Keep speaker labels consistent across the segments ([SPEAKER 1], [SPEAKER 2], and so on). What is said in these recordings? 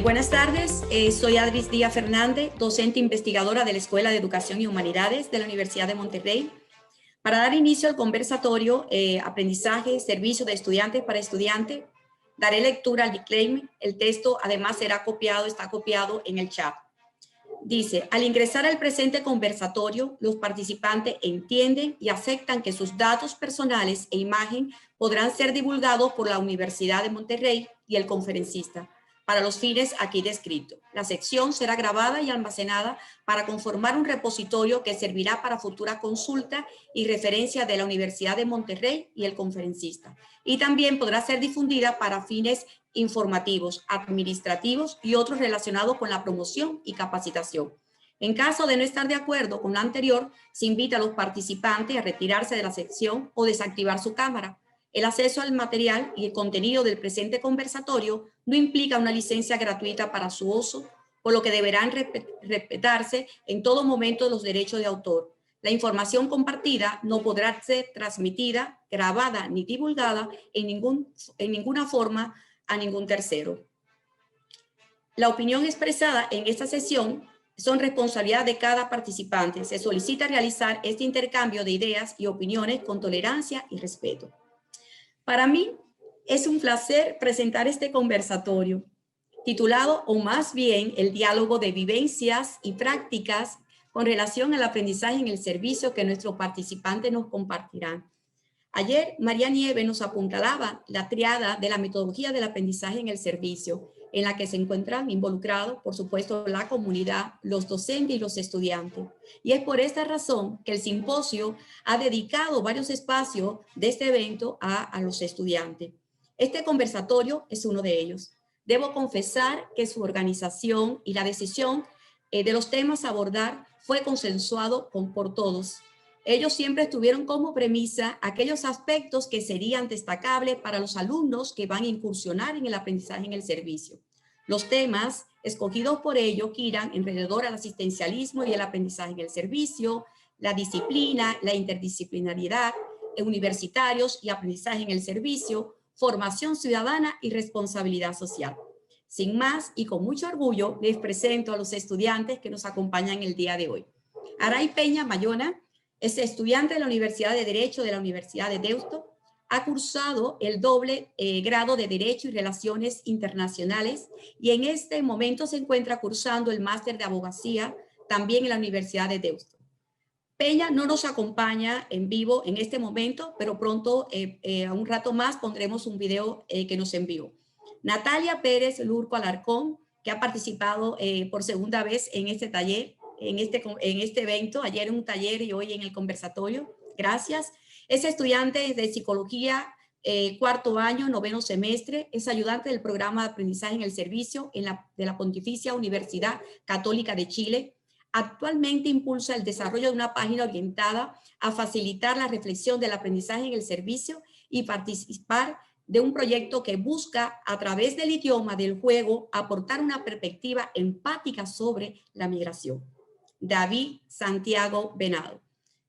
[SPEAKER 1] Buenas tardes, soy Adris Díaz Fernández, docente investigadora de la Escuela de Educación y Humanidades de la Universidad de Monterrey. Para dar inicio al conversatorio Aprendizaje, Servicio de Estudiantes para Estudiantes, daré lectura al disclaimer. El texto además está copiado en el chat. Dice, al ingresar al presente conversatorio, los participantes entienden y aceptan que sus datos personales e imagen podrán ser divulgados por la Universidad de Monterrey y el conferencista para los fines aquí descritos. La sección será grabada y almacenada para conformar un repositorio que servirá para futura consulta y referencia de la Universidad de Monterrey y el conferencista. Y también podrá ser difundida para fines informativos, administrativos y otros relacionados con la promoción y capacitación. En caso de no estar de acuerdo con lo anterior, se invita a los participantes a retirarse de la sección o desactivar su cámara. El acceso al material y el contenido del presente conversatorio no implica una licencia gratuita para su uso, por lo que deberán respetarse en todo momento los derechos de autor. La información compartida no podrá ser transmitida, grabada ni divulgada en ninguna forma a ningún tercero. La opinión expresada en esta sesión son responsabilidad de cada participante. Se solicita realizar este intercambio de ideas y opiniones con tolerancia y respeto. Para mí es un placer presentar este conversatorio titulado, o más bien, el diálogo de vivencias y prácticas con relación al aprendizaje en el servicio que nuestros participantes nos compartirán. Ayer, María Nieves nos apuntalaba la triada de la metodología del aprendizaje en el servicio, en la que se encuentran involucrados, por supuesto, la comunidad, los docentes y los estudiantes. Y es por esta razón que el simposio ha dedicado varios espacios de este evento a los estudiantes. Este conversatorio es uno de ellos. Debo confesar que su organización y la decisión de los temas a abordar fue consensuado por todos. Ellos siempre tuvieron como premisa aquellos aspectos que serían destacables para los alumnos que van a incursionar en el aprendizaje en el servicio. Los temas escogidos por ellos giran alrededor al asistencialismo y el aprendizaje en el servicio, la disciplina, la interdisciplinariedad, universitarios y aprendizaje en el servicio, formación ciudadana y responsabilidad social. Sin más y con mucho orgullo, les presento a los estudiantes que nos acompañan el día de hoy. Aray Peña Mayona es estudiante de la Universidad de Derecho de la Universidad de Deusto. Ha cursado el doble grado de Derecho y Relaciones Internacionales y en este momento se encuentra cursando el máster de Abogacía también en la Universidad de Deusto. Peña no nos acompaña en vivo en este momento, pero pronto, a un rato más, pondremos un video que nos envió. Natalia Pérez Lurco Alarcón, que ha participado por segunda vez en este taller, en este evento, ayer en un taller y hoy en el conversatorio. Gracias. Es estudiante de Psicología, cuarto año, noveno semestre. Es ayudante del programa de aprendizaje en el servicio de la Pontificia Universidad Católica de Chile. Actualmente impulsa el desarrollo de una página orientada a facilitar la reflexión del aprendizaje en el servicio y participar de un proyecto que busca, a través del idioma del juego, aportar una perspectiva empática sobre la migración. David Santiago Venado,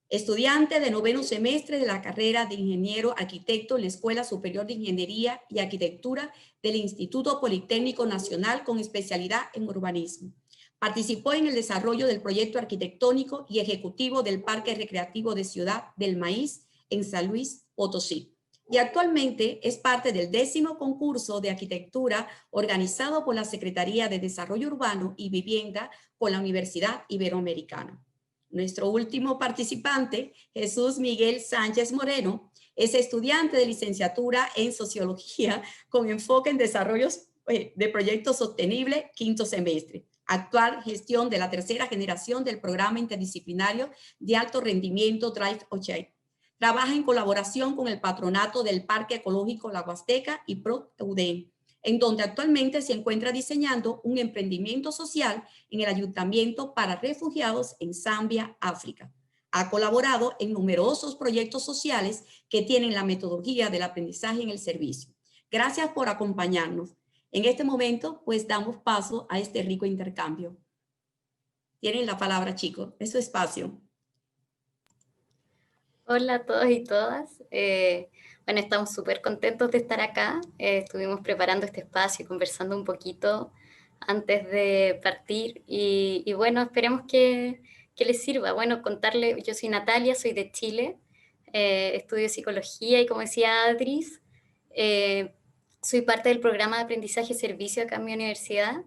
[SPEAKER 1] estudiante de noveno semestre de la carrera de Ingeniero Arquitecto en la Escuela Superior de Ingeniería y Arquitectura del Instituto Politécnico Nacional con especialidad en urbanismo. Participó en el desarrollo del proyecto arquitectónico y ejecutivo del Parque Recreativo de Ciudad del Maíz en San Luis Potosí. Y actualmente es parte del 10º concurso de arquitectura organizado por la Secretaría de Desarrollo Urbano y Vivienda con la Universidad Iberoamericana. Nuestro último participante, Jesús Miguel Sánchez Moreno, es estudiante de licenciatura en Sociología con enfoque en desarrollos de proyectos sostenibles, quinto semestre. Actual gestión de la tercera generación del programa interdisciplinario de alto rendimiento Drive Ochai. Trabaja en colaboración con el patronato del Parque Ecológico La Huasteca y ProUDEM, en donde actualmente se encuentra diseñando un emprendimiento social en el Ayuntamiento para Refugiados en Zambia, África. Ha colaborado en numerosos proyectos sociales que tienen la metodología del aprendizaje en el servicio. Gracias por acompañarnos. En este momento, pues damos paso a este rico intercambio. Tienen la palabra, chicos, es su espacio.
[SPEAKER 2] Hola a todos y todas. Bueno, estamos súper contentos de estar acá. Estuvimos preparando este espacio y conversando un poquito antes de partir y bueno, esperemos que les sirva. Bueno, contarle, yo soy Natalia, soy de Chile, estudio psicología y como decía Adris, eh, soy parte del programa de aprendizaje-servicio acá en mi universidad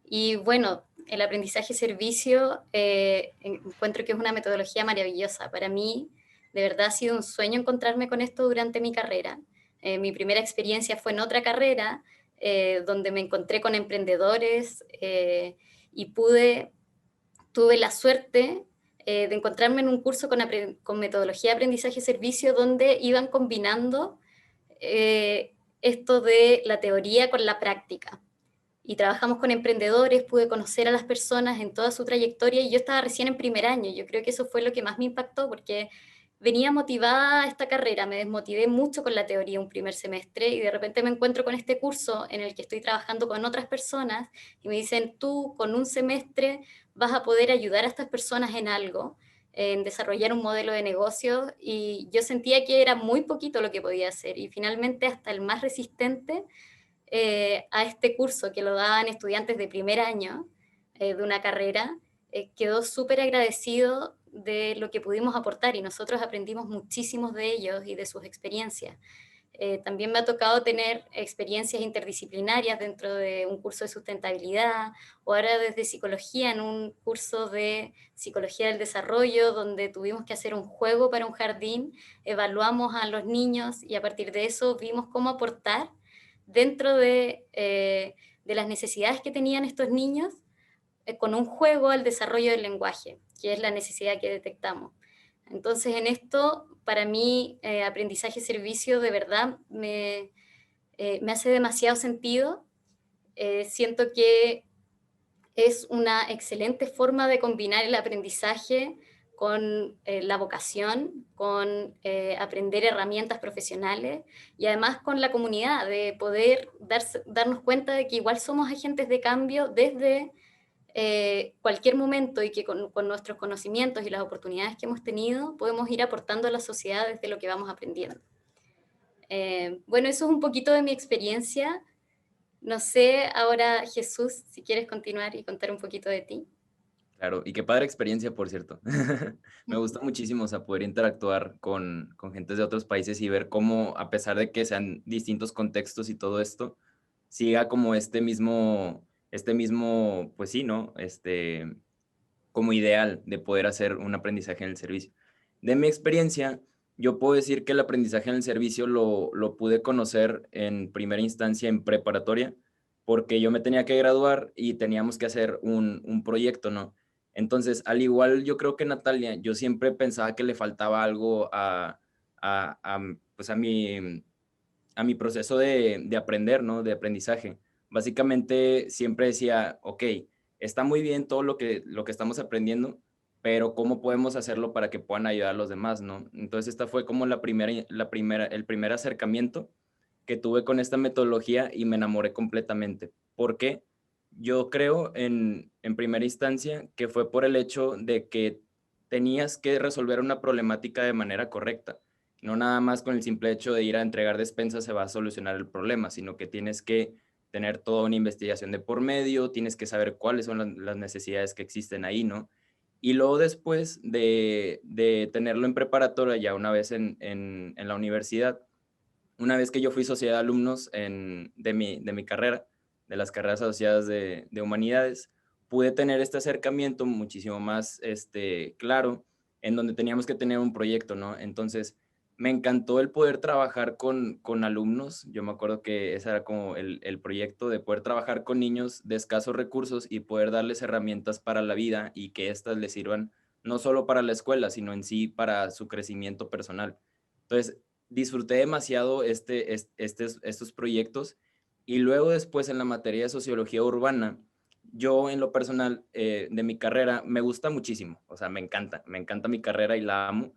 [SPEAKER 2] y bueno, el aprendizaje-servicio encuentro que es una metodología maravillosa. Para mí, de verdad ha sido un sueño encontrarme con esto durante mi carrera. Mi primera experiencia fue en otra carrera, donde me encontré con emprendedores y tuve la suerte de encontrarme en un curso con metodología de aprendizaje-servicio donde iban combinando esto de la teoría con la práctica. Y trabajamos con emprendedores, pude conocer a las personas en toda su trayectoria y yo estaba recién en primer año. Yo creo que eso fue lo que más me impactó porque venía motivada a esta carrera, me desmotivé mucho con la teoría un primer semestre y de repente me encuentro con este curso en el que estoy trabajando con otras personas y me dicen, tú con un semestre vas a poder ayudar a estas personas en algo, en desarrollar un modelo de negocio y yo sentía que era muy poquito lo que podía hacer y finalmente hasta el más resistente a este curso que lo daban estudiantes de primer año de una carrera, quedó súper agradecido de lo que pudimos aportar y nosotros aprendimos muchísimos de ellos y de sus experiencias. También me ha tocado tener experiencias interdisciplinarias dentro de un curso de sustentabilidad o ahora desde psicología en un curso de psicología del desarrollo donde tuvimos que hacer un juego para un jardín, evaluamos a los niños y a partir de eso vimos cómo aportar dentro de las necesidades que tenían estos niños con un juego al desarrollo del lenguaje, que es la necesidad que detectamos. Entonces, en esto, para mí, aprendizaje-servicio de verdad me hace demasiado sentido. Siento que es una excelente forma de combinar el aprendizaje con la vocación, con aprender herramientas profesionales y además con la comunidad, de poder darnos cuenta de que igual somos agentes de cambio desde cualquier momento y que con nuestros conocimientos y las oportunidades que hemos tenido podemos ir aportando a la sociedad desde lo que vamos aprendiendo. Bueno, eso es un poquito de mi experiencia. No sé, ahora Jesús, si quieres continuar y contar un poquito de ti.
[SPEAKER 3] Claro, y qué padre experiencia, por cierto. Me gusta muchísimo, o sea, poder interactuar con gentes de otros países y ver cómo, a pesar de que sean distintos contextos y todo esto, siga como pues sí, ¿no? Como ideal de poder hacer un aprendizaje en el servicio. De mi experiencia, yo puedo decir que el aprendizaje en el servicio lo pude conocer en primera instancia en preparatoria, porque yo me tenía que graduar y teníamos que hacer un proyecto, ¿no? Entonces, al igual yo creo que Natalia, yo siempre pensaba que le faltaba algo pues a mi proceso de aprender, ¿no? De aprendizaje. Básicamente siempre decía, ok, está muy bien todo lo que estamos aprendiendo, pero ¿cómo podemos hacerlo para que puedan ayudar a los demás, ¿no? Entonces esta fue como el primer acercamiento que tuve con esta metodología y me enamoré completamente. ¿Por qué? Yo creo en primera instancia que fue por el hecho de que tenías que resolver una problemática de manera correcta. No nada más con el simple hecho de ir a entregar despensas se va a solucionar el problema, sino que tienes que tener toda una investigación de por medio, tienes que saber cuáles son las necesidades que existen ahí, ¿no? Y luego después de tenerlo en preparatoria, ya una vez en la universidad, una vez que yo fui sociedad de alumnos de mi carrera, de las carreras asociadas de humanidades, pude tener este acercamiento muchísimo más claro, en donde teníamos que tener un proyecto, ¿no? Entonces, me encantó el poder trabajar con alumnos. Yo me acuerdo que ese era como el proyecto de poder trabajar con niños de escasos recursos y poder darles herramientas para la vida y que éstas les sirvan no solo para la escuela, sino en sí para su crecimiento personal. Entonces, disfruté demasiado estos proyectos y luego después en la materia de sociología urbana, yo en lo personal de mi carrera me gusta muchísimo, o sea, me encanta mi carrera y la amo,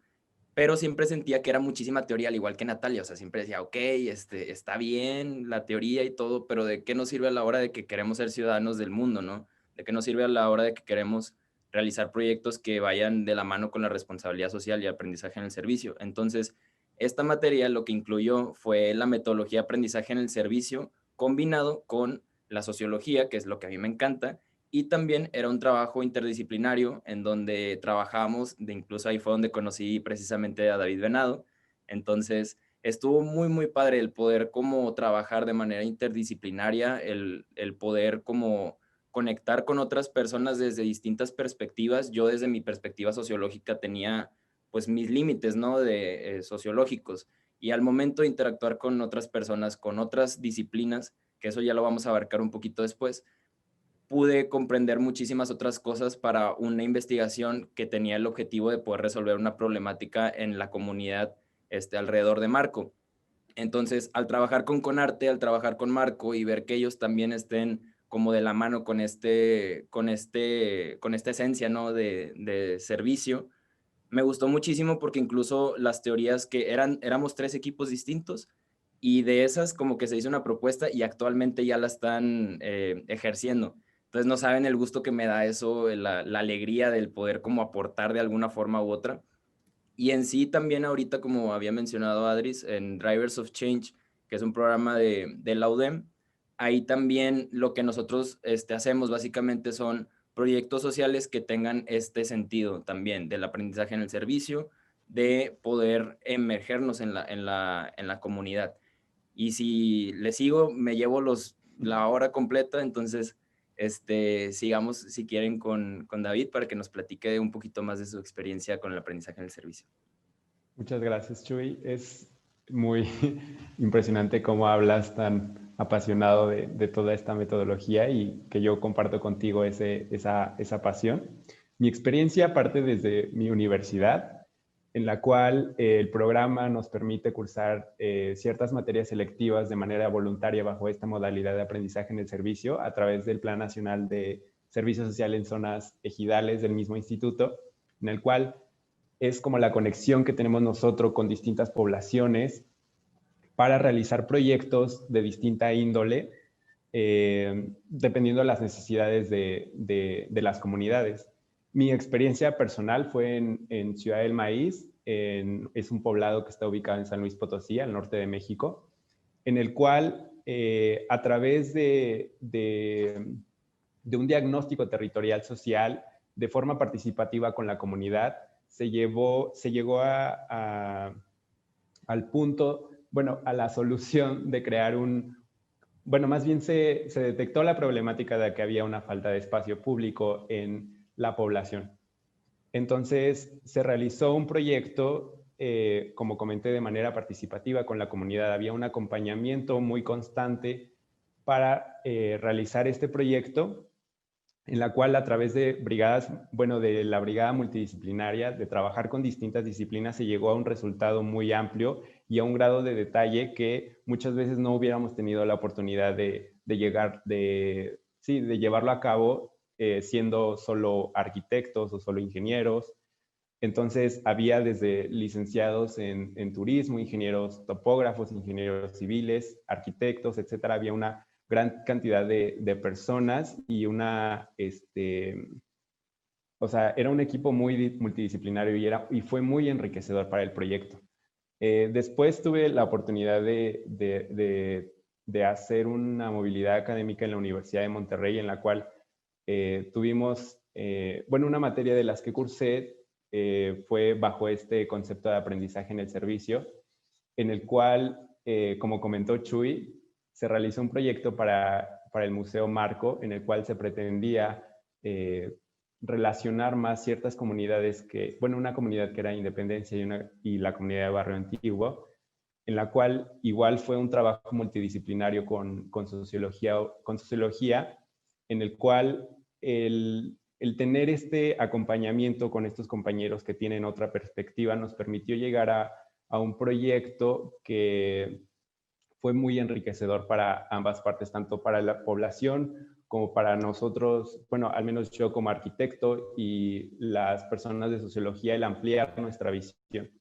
[SPEAKER 3] pero siempre sentía que era muchísima teoría, al igual que Natalia, o sea, siempre decía, ok, está bien la teoría y todo, pero ¿de qué nos sirve a la hora de que queremos ser ciudadanos del mundo, no? ¿De qué nos sirve a la hora de que queremos realizar proyectos que vayan de la mano con la responsabilidad social y aprendizaje en el servicio? Entonces, esta materia lo que incluyó fue la metodología de aprendizaje en el servicio combinado con la sociología, que es lo que a mí me encanta, y también era un trabajo interdisciplinario en donde trabajábamos, incluso ahí fue donde conocí precisamente a David Venado. Entonces, estuvo muy, muy padre el poder como trabajar de manera interdisciplinaria, el poder como conectar con otras personas desde distintas perspectivas. Yo desde mi perspectiva sociológica tenía pues mis límites, ¿no? Sociológicos. Y al momento de interactuar con otras personas, con otras disciplinas, que eso ya lo vamos a abarcar un poquito después, pude comprender muchísimas otras cosas para una investigación que tenía el objetivo de poder resolver una problemática en la comunidad alrededor de Marco. Entonces, al trabajar con Conarte, al trabajar con Marco y ver que ellos también estén como de la mano con esta esencia, ¿no? de servicio, me gustó muchísimo porque incluso las teorías éramos 3 equipos distintos y de esas como que se hizo una propuesta y actualmente ya la están ejerciendo. Entonces no saben el gusto que me da eso, la alegría del poder como aportar de alguna forma u otra. Y en sí también ahorita, como había mencionado Adris, en Drivers of Change, que es un programa de la UDEM, ahí también lo que nosotros hacemos básicamente son proyectos sociales que tengan este sentido también del aprendizaje en el servicio, de poder emergernos en la comunidad. Y si le sigo, me llevo la hora completa, entonces sigamos, si quieren, con David para que nos platique un poquito más de su experiencia con el aprendizaje en el servicio.
[SPEAKER 4] Muchas gracias, Chuy. Es muy impresionante cómo hablas tan apasionado de toda esta metodología y que yo comparto contigo esa pasión. Mi experiencia parte desde mi universidad, en la cual el programa nos permite cursar ciertas materias selectivas de manera voluntaria bajo esta modalidad de aprendizaje en el servicio a través del Plan Nacional de Servicio Social en Zonas Ejidales del mismo instituto, en el cual es como la conexión que tenemos nosotros con distintas poblaciones para realizar proyectos de distinta índole, dependiendo de las necesidades de las comunidades. Mi experiencia personal fue en Ciudad del Maíz, es un poblado que está ubicado en San Luis Potosí, al norte de México, en el cual a través de un diagnóstico territorial social, de forma participativa con la comunidad, se llegó al punto, bueno, a la solución de crear más bien se detectó la problemática de que había una falta de espacio público en la población. Entonces se realizó un proyecto, como comenté, de manera participativa con la comunidad. Había un acompañamiento muy constante para realizar este proyecto, en la cual a través de brigadas, de la brigada multidisciplinaria, de trabajar con distintas disciplinas, se llegó a un resultado muy amplio y a un grado de detalle que muchas veces no hubiéramos tenido la oportunidad de llevarlo a cabo siendo solo arquitectos o solo ingenieros. Entonces había desde licenciados en turismo, ingenieros topógrafos, ingenieros civiles, arquitectos, etcétera. Había una gran cantidad de personas y era un equipo muy multidisciplinario y fue muy enriquecedor para el proyecto. Después tuve la oportunidad de hacer una movilidad académica en la Universidad de Monterrey, en la cual tuvimos, una materia de las que cursé fue bajo este concepto de aprendizaje en el servicio, en el cual, como comentó Chuy, se realizó un proyecto para el Museo Marco, en el cual se pretendía relacionar más ciertas comunidades una comunidad que era Independencia y la comunidad de Barrio Antiguo, en la cual igual fue un trabajo multidisciplinario con sociología, en el cual el tener este acompañamiento con estos compañeros que tienen otra perspectiva nos permitió llegar a un proyecto que fue muy enriquecedor para ambas partes, tanto para la población como para nosotros, al menos yo como arquitecto y las personas de sociología, el ampliar nuestra visión.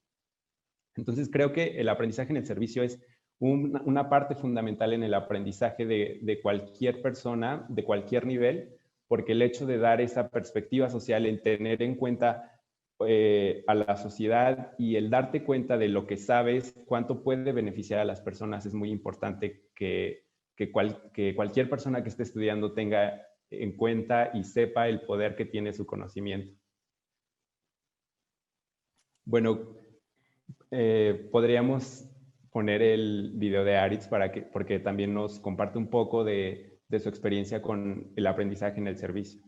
[SPEAKER 4] Entonces creo que el aprendizaje en el servicio es una parte fundamental en el aprendizaje de cualquier persona, de cualquier nivel, porque el hecho de dar esa perspectiva social, el tener en cuenta a la sociedad y el darte cuenta de lo que sabes, cuánto puede beneficiar a las personas, es muy importante que que cualquier persona que esté estudiando tenga en cuenta y sepa el poder que tiene su conocimiento. Bueno, podríamos poner el video de Aritz porque también nos comparte un poco de su experiencia con el aprendizaje en el servicio.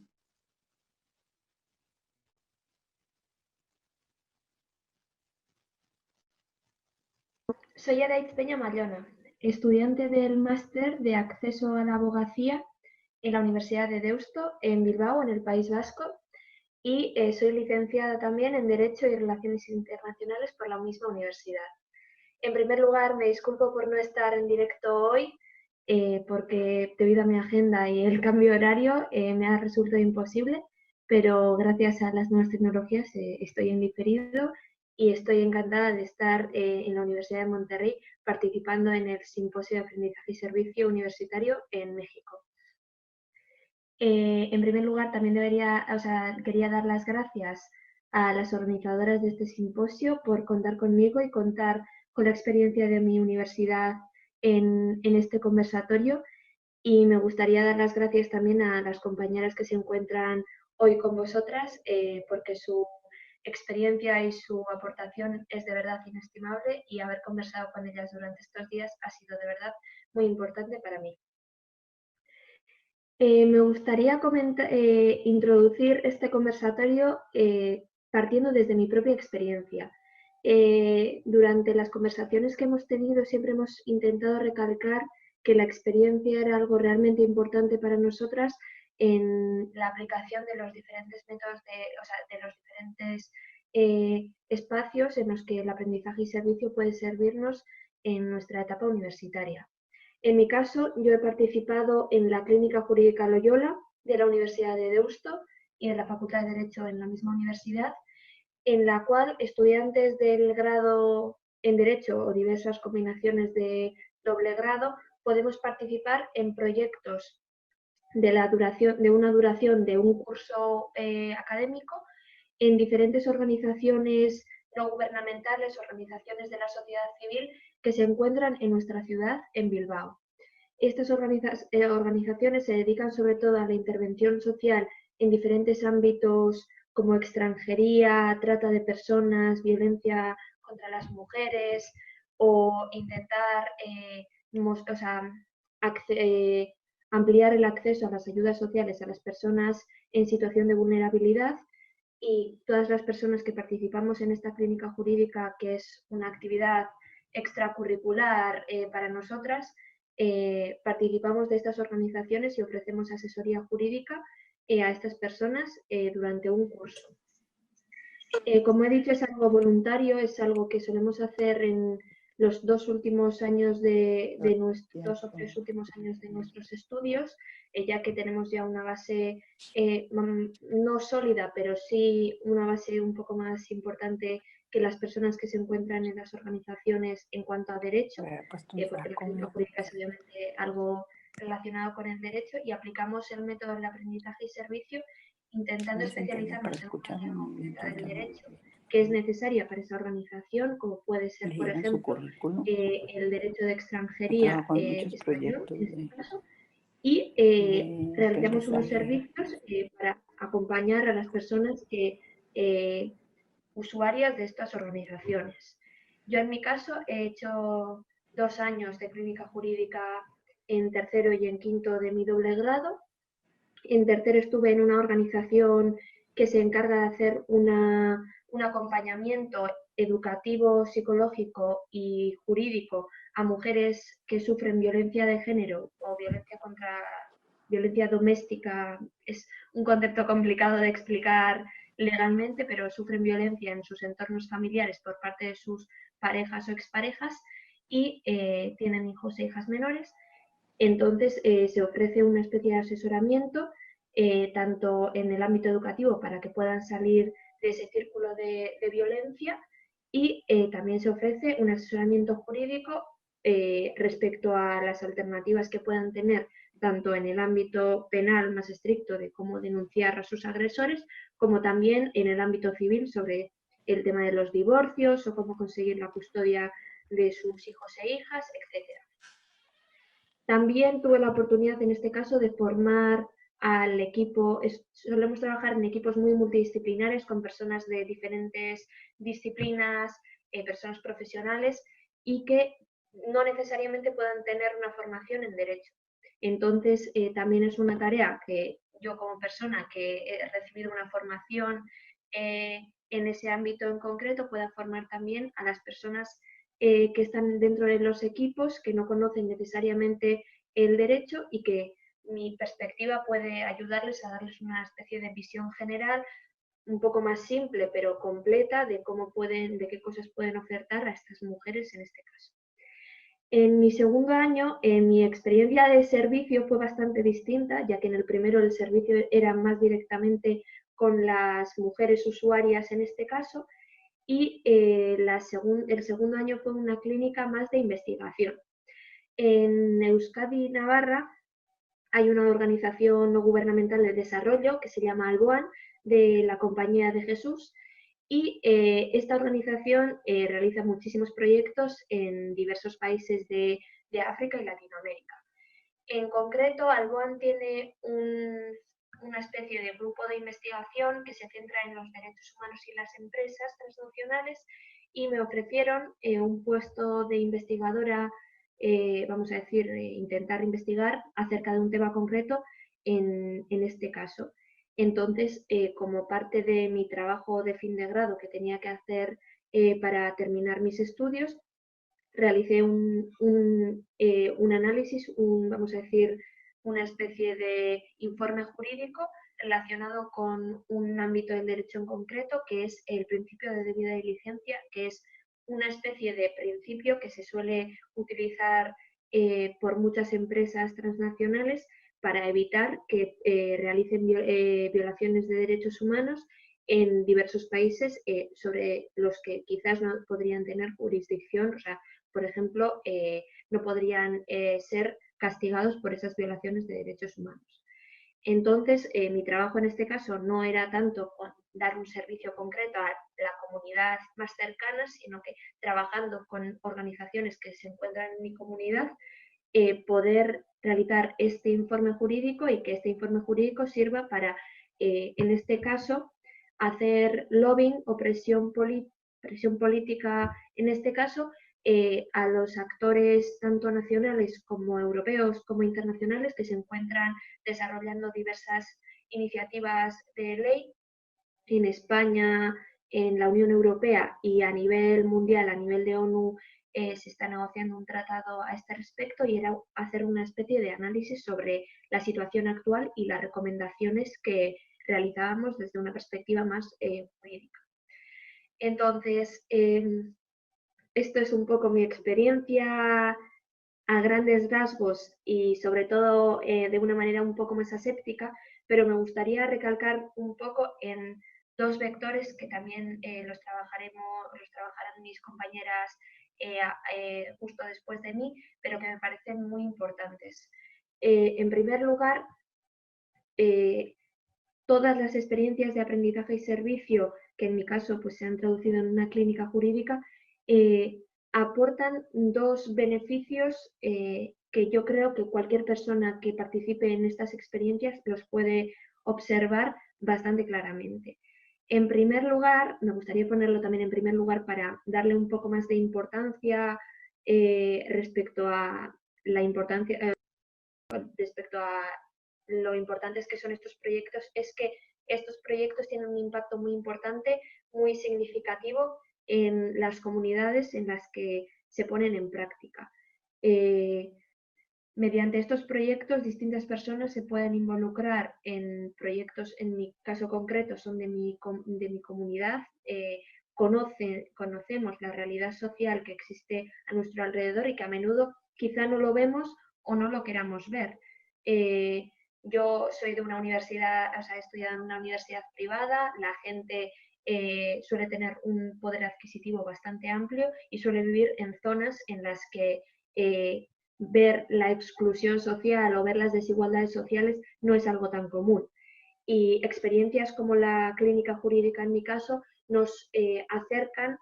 [SPEAKER 5] Soy Aritz Peña Mayona, estudiante del máster de acceso a la abogacía en la Universidad de Deusto, en Bilbao, en el País Vasco, y soy licenciada también en Derecho y Relaciones Internacionales por la misma universidad. En primer lugar, me disculpo por no estar en directo hoy, porque debido a mi agenda y el cambio horario me ha resultado imposible, pero gracias a las nuevas tecnologías estoy en diferido y estoy encantada de estar en la Universidad de Monterrey participando en el Simposio de Aprendizaje y Servicio Universitario en México. En primer lugar, también quería dar las gracias a las organizadoras de este simposio por contar conmigo y contar con la experiencia de mi universidad en este conversatorio, y me gustaría dar las gracias también a las compañeras que se encuentran hoy con vosotras, porque su experiencia y su aportación es de verdad inestimable, y haber conversado con ellas durante estos días ha sido de verdad muy importante para mí. Me gustaría introducir este conversatorio partiendo desde mi propia experiencia. Durante las conversaciones que hemos tenido siempre hemos intentado recalcar que la experiencia era algo realmente importante para nosotras en la aplicación de los diferentes métodos, de los diferentes espacios en los que el aprendizaje y servicio puede servirnos en nuestra etapa universitaria. En mi caso, yo he participado en la Clínica Jurídica Loyola de la Universidad de Deusto y en la Facultad de Derecho en la misma universidad, en la cual estudiantes del grado en Derecho o diversas combinaciones de doble grado podemos participar en proyectos de una duración de un curso académico en diferentes organizaciones no gubernamentales, organizaciones de la sociedad civil que se encuentran en nuestra ciudad, en Bilbao. Estas organizaciones se dedican sobre todo a la intervención social en diferentes ámbitos como extranjería, trata de personas, violencia contra las mujeres, o intentar ampliar el acceso a las ayudas sociales a las personas en situación de vulnerabilidad. Y todas las personas que participamos en esta clínica jurídica, que es una actividad extracurricular para nosotras, participamos de estas organizaciones y ofrecemos asesoría jurídica a estas personas durante un curso. Como he dicho, es algo voluntario, es algo que solemos hacer en los 2 últimos años dos o 3 últimos años de nuestros estudios, ya que tenemos ya una base no sólida, pero sí una base un poco más importante que las personas que se encuentran en las organizaciones en cuanto a derecho, porque la clínica jurídica es obviamente algo relacionado con el derecho, y aplicamos el método del aprendizaje y servicio intentando especializarnos en una del derecho que es necesaria para esa organización, como puede ser, por ejemplo, el derecho de extranjería español, en este caso, y realizamos unos servicios para acompañar a las personas usuarias de estas organizaciones. Yo, en mi caso, he hecho 2 años de clínica jurídica en tercero y en quinto de mi doble grado. En tercero estuve en una organización que se encarga de hacer un acompañamiento educativo, psicológico y jurídico a mujeres que sufren violencia de género o violencia doméstica. Es un concepto complicado de explicar legalmente, pero sufren violencia en sus entornos familiares por parte de sus parejas o exparejas y tienen hijos e hijas menores. Entonces, se ofrece una especie de asesoramiento tanto en el ámbito educativo para que puedan salir de ese círculo de violencia, y también se ofrece un asesoramiento jurídico respecto a las alternativas que puedan tener tanto en el ámbito penal más estricto de cómo denunciar a sus agresores, como también en el ámbito civil sobre el tema de los divorcios o cómo conseguir la custodia de sus hijos e hijas, etc. También tuve la oportunidad en este caso de formar al equipo. Solemos trabajar en equipos muy multidisciplinares con personas de diferentes disciplinas, personas profesionales y que no necesariamente puedan tener una formación en derecho. Entonces, también es una tarea que yo como persona que he recibido una formación en ese ámbito en concreto pueda formar también a las personas que están dentro de los equipos, que no conocen necesariamente el derecho y que mi perspectiva puede ayudarles a darles una especie de visión general un poco más simple pero completa de de qué cosas pueden ofertar a estas mujeres en este caso. En mi segundo año, mi experiencia de servicio fue bastante distinta, ya que en el primero el servicio era más directamente con las mujeres usuarias en este caso, y el segundo año fue una clínica más de investigación. En Euskadi y Navarra hay una organización no gubernamental de desarrollo que se llama Alboan, de la Compañía de Jesús, y esta organización realiza muchísimos proyectos en diversos países de África y Latinoamérica. En concreto, Alboan tiene una especie de grupo de investigación que se centra en los derechos humanos y las empresas transnacionales y me ofrecieron un puesto de investigadora, vamos a decir, intentar investigar acerca de un tema concreto en este caso. Entonces, como parte de mi trabajo de fin de grado que tenía que hacer para terminar mis estudios, realicé un análisis, vamos a decir, una especie de informe jurídico relacionado con un ámbito del derecho en concreto, que es el principio de debida diligencia, que es una especie de principio que se suele utilizar por muchas empresas transnacionales para evitar que realicen violaciones de derechos humanos en diversos países sobre los que quizás no podrían tener jurisdicción, o sea, por ejemplo, no podrían ser castigados por esas violaciones de derechos humanos. Entonces, mi trabajo en este caso no era tanto con dar un servicio concreto a la comunidad más cercana, sino que trabajando con organizaciones que se encuentran en mi comunidad, poder realizar este informe jurídico y que este informe jurídico sirva para, en este caso, hacer lobbying o presión política, en este caso, a los actores tanto nacionales como europeos como internacionales que se encuentran desarrollando diversas iniciativas de ley en España, en la Unión Europea y a nivel mundial, a nivel de ONU, se está negociando un tratado a este respecto y era hacer una especie de análisis sobre la situación actual y las recomendaciones que realizábamos desde una perspectiva más jurídica. Entonces, esto es un poco mi experiencia a grandes rasgos y sobre todo de una manera un poco más aséptica, pero me gustaría recalcar un poco en dos vectores que también los trabajarán mis compañeras justo después de mí, pero que me parecen muy importantes. En primer lugar, todas las experiencias de aprendizaje y servicio, que en mi caso pues, se han traducido en una clínica jurídica, aportan dos beneficios que yo creo que cualquier persona que participe en estas experiencias los puede observar bastante claramente. En primer lugar, me gustaría ponerlo también en primer lugar para darle un poco más de importancia respecto a lo importantes que son estos proyectos, es que estos proyectos tienen un impacto muy importante, muy significativo en las comunidades en las que se ponen en práctica. Mediante estos proyectos, distintas personas se pueden involucrar en proyectos, en mi caso concreto, son de mi comunidad, conocemos la realidad social que existe a nuestro alrededor y que a menudo quizá no lo vemos o no lo queramos ver. Yo soy de una universidad, o sea, he estudiado en una universidad privada, la gente suele tener un poder adquisitivo bastante amplio y suele vivir en zonas en las que ver la exclusión social o ver las desigualdades sociales no es algo tan común. Y experiencias como la clínica jurídica en mi caso nos acercan